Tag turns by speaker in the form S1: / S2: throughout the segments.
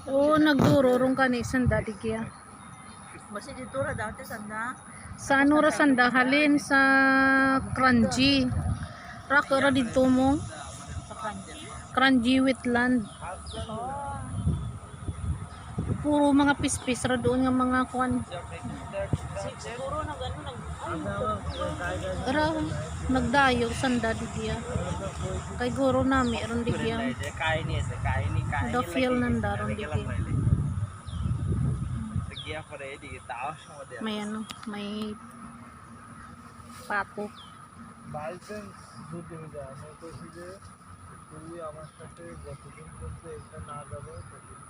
S1: Oo, nagdururong ka ni sanda di kaya.
S2: Masih dito ra dati sanda.
S1: Sa ano ra sanda halin sa Kranji. Ra dito mo.
S2: Sa kanya.
S1: Kranji Wetland.
S2: Oh.
S1: Puro mga pispis ra doon nga mga kuan.
S2: Siguro nag ano nag
S1: Ra nagdayo sanda di kaya. Kay guro nami ron di kaya. Da feel nanda ron di kaya. May ano, may pato.
S3: Licence যদি দেয় আমি বলছি যে তুই আমার সাথে যতদিন পর্যন্ত এটা না যাবে ততদিন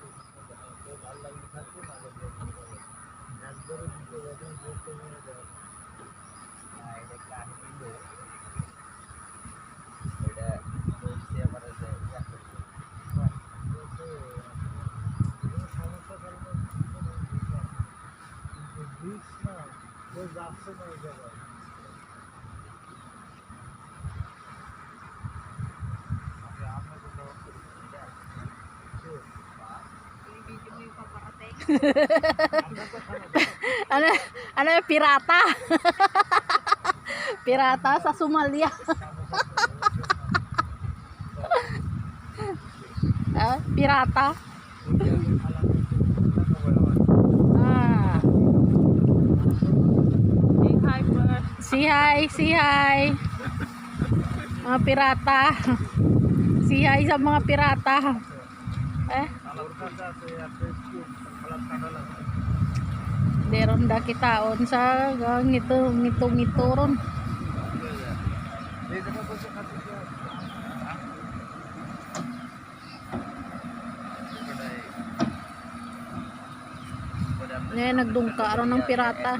S3: ভালো লাগলে থাকবে না লাগলে একবারে দুটো যখন করতে নিয়ে যায় এটা কাহিনী এটা বলছি আমার সমস্যা কারণে রিক্স না ওই যাচ্ছে না ওই জায়গায়
S1: ano pirata. Pirata sa Somalia. Pirata. Si hi. Mga pirata. Si hi sa mga pirata. Deron da kitaon sa ngito ron. Nagdungka ron ng pirata.